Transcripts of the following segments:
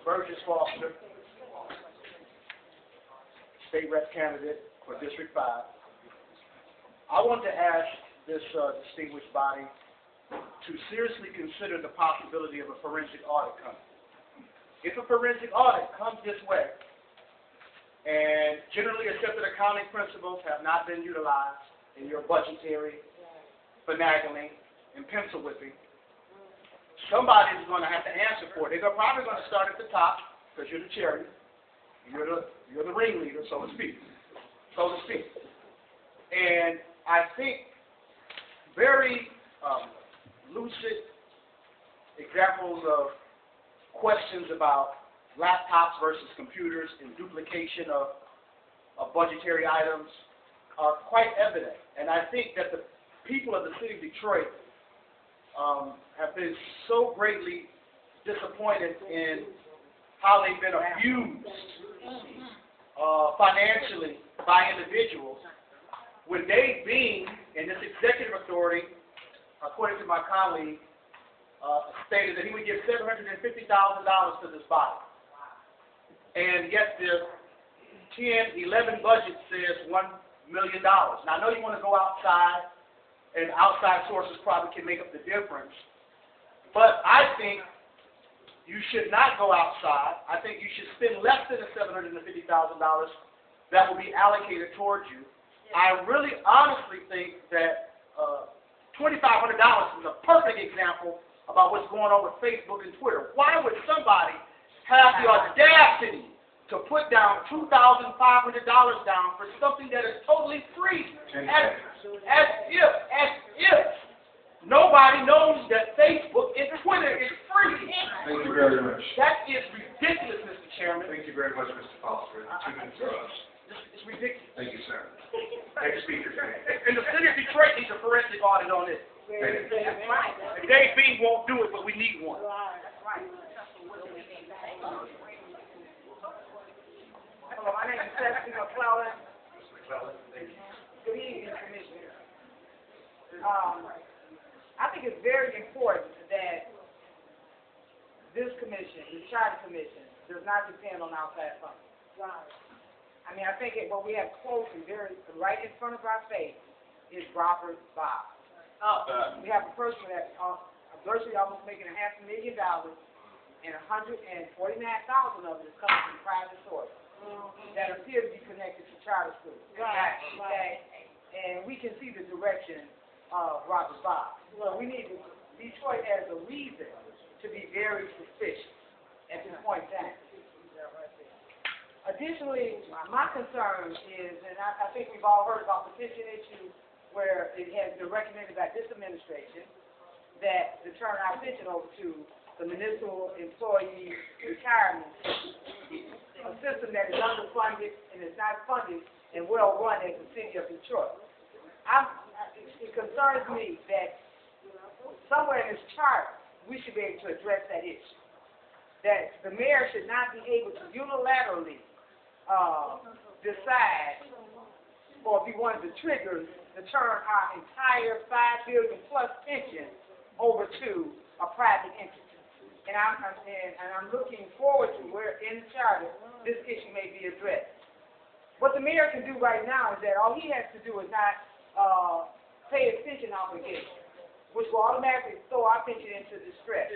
Burgess Foster, state rep candidate for District 5. I want to ask this distinguished body to seriously consider the possibility of a forensic audit coming. If a forensic audit comes this way, and generally accepted accounting principles have not been utilized in your budgetary finagling and pencil whipping, somebody is going to have to answer for it. They're probably going to start at the top because you're the chairman, you're the ringleader, so to speak. And I think very lucid examples of questions about laptops versus computers and duplication of budgetary items are quite evident. And I think that the people of the city of Detroit have been so greatly disappointed in how they've been abused financially by individuals when they being in this executive authority, according to my colleague, stated that he would give $750,000 to this body. And yet the 10-11 budget says $1 million. Now, I know you want to go outside, and outside sources probably can make up the difference. But I think you should not go outside. I think you should spend less than the $750,000 that will be allocated towards you. I really honestly think that $2,500 is a perfect example about what's going on with Facebook and Twitter. Why would somebody have the audacity to put down $2,500 down for something that is totally free? As if nobody knows that Facebook and Twitter is free. Thank you very much. That is ridiculous, Mr. Chairman. Thank you very much, Mr. Foster. 2 minutes for us. It's ridiculous. Thank you, sir. Next speaker. And the city of Detroit needs a forensic audit on this. Thank you. And Dave Bean won't do it, but we need one. Hello, my name is Stephanie McClellan. Good evening, Commissioner. I think it's very important that this commission, the Charter Commission, does not depend on outside funding. I mean, I think what we have close and right in front of our face is Robert Bob. We have a person that's virtually almost making $500,000, and $149,000 of it is coming from private sources that appear to be connected to charter schools. Okay? And we can see the direction of Robert Bob. So we need Detroit as a reason to be very suspicious at this point in time. Additionally, my concern is, and I think we've all heard about the pension issue, where it has been recommended by this administration that to turn our pension over to the municipal employee retirement system, a system that is underfunded and is not funded and well run as the city of Detroit. It concerns me that somewhere in this chart we should be able to address that issue. That the mayor should not be able to unilaterally decide or be one of the triggers to turn our entire $5 billion plus pension over to a private entity. And I'm looking forward to where in the charter this issue may be addressed. What the mayor can do right now is that all he has to do is not pay his pension obligation, which will automatically throw our pension into distress.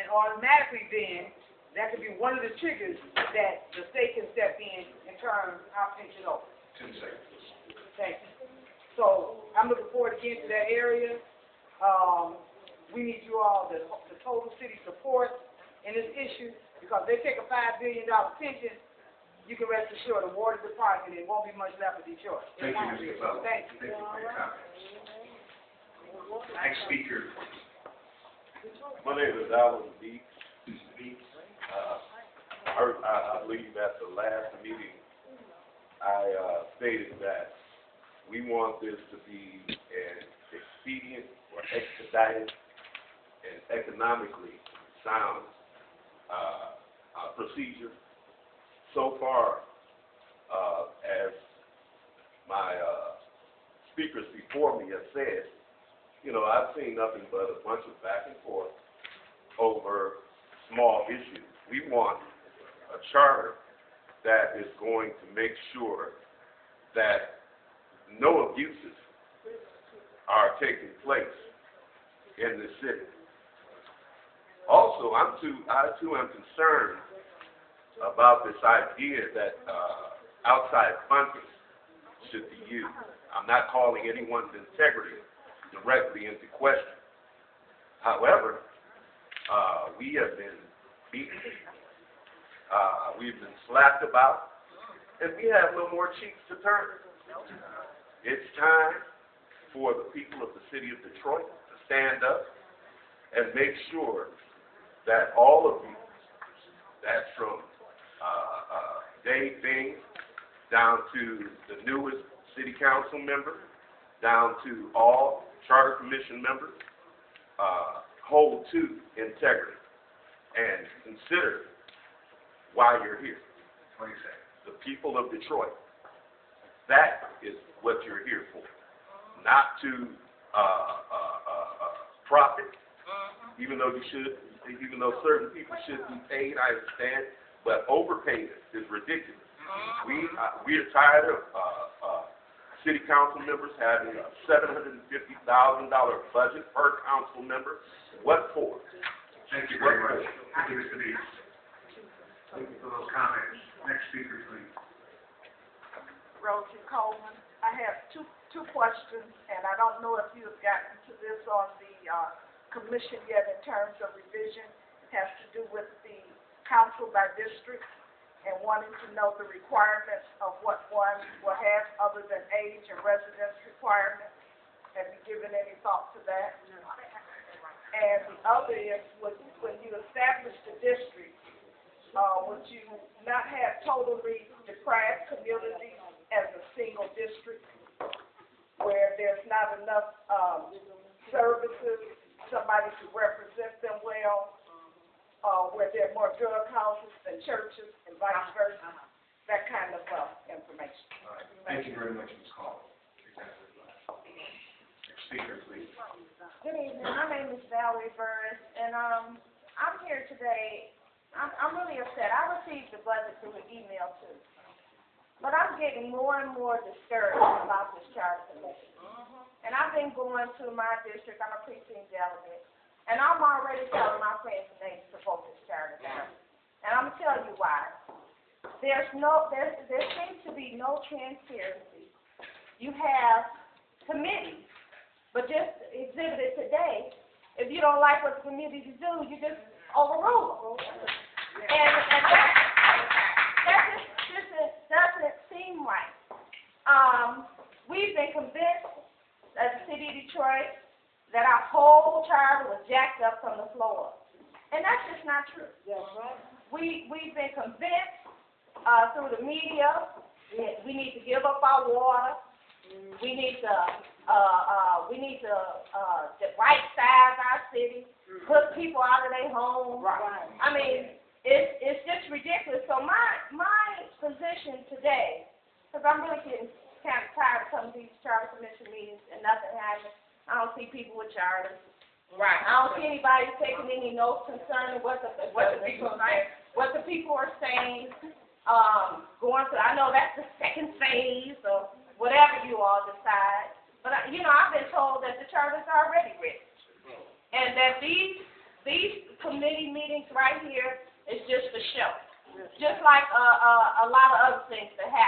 And automatically then, that could be one of the triggers that the state can step in and turn our pension over. 10 seconds. Thank you. So I'm looking forward again to that area. We need you all, the total city support in this issue, because if they take a $5 billion pension, you can rest assured the water department, it won't be much left of Detroit. Thank you, Mr. Fellow. Thank you. Thank you for your comments. Next speaker. My name is Alan Beeks. I believe at the last meeting, I stated that we want this to be an expedient or expedited and economically sound procedure. So far, as my speakers before me have said, you know, I've seen nothing but a bunch of back and forth over small issues. We want a charter that is going to make sure that no abuses are taking place in the city. Also, I too am concerned about this idea that outside funding should be used. I'm not calling anyone's integrity directly into question. However, we have been beaten, we've been slapped about, and we have no more cheeks to turn. It's time for the people of the city of Detroit to stand up and make sure that all of you, that's from Dave Bing down to the newest city council member, down to all charter commission members, hold to integrity and consider why you're here. What do you say? The people of Detroit. That is what you're here for. Not to profit, even though certain people should be paid, I understand, but overpayment is ridiculous. We are tired of city council members having a $750,000 budget per council member. What for? Thank you very much. Thank you, Mr. Neal. Thank you for those comments. Next speaker, please. Rosie Coleman. I have two questions, and I don't know if you have gotten to this on the commission yet in terms of revision. It has to do with the council by district and wanting to know the requirements of what one will have other than age and residence requirements. Have you given any thought to that? And the other is, when you establish the district, would you not have totally deprived communities as a single district where there's not enough services, somebody to represent them well, where there are more drug houses than churches and vice versa, that kind of information. All right. Thank you very much, Ms. Call. Next speaker, please. Good evening. My name is Valerie Furnace, and I'm here today. I'm really upset. I received the budget through an email too, but I'm getting more and more discouraged about this charter commission. And I've been going to my district. I'm a precinct delegate, and I'm already telling my friends and neighbors to vote this charter down. And I'm gonna tell you why. There seems to be no transparency. You have committees, but just exhibited today, if you don't like what the committees do, you just overrule them. And that just doesn't seem right. We've been convinced as the city of Detroit that our whole charter was jacked up from the floor. And that's just not true. We've been convinced through the media. We need to give up our water. We need to right size our city, put people out of their homes. I mean, it's just ridiculous. So my position today, because I'm really getting kind of tired of coming to these charter commission meetings and nothing happens. I don't see people with charters. Right. I don't see anybody taking any notes concerning what the people are saying. Going through, I know that's the second phase or whatever you all decide. But I've been told that the charter's already written, and that these committee meetings right here is just a show, just like a lot of other things that happen.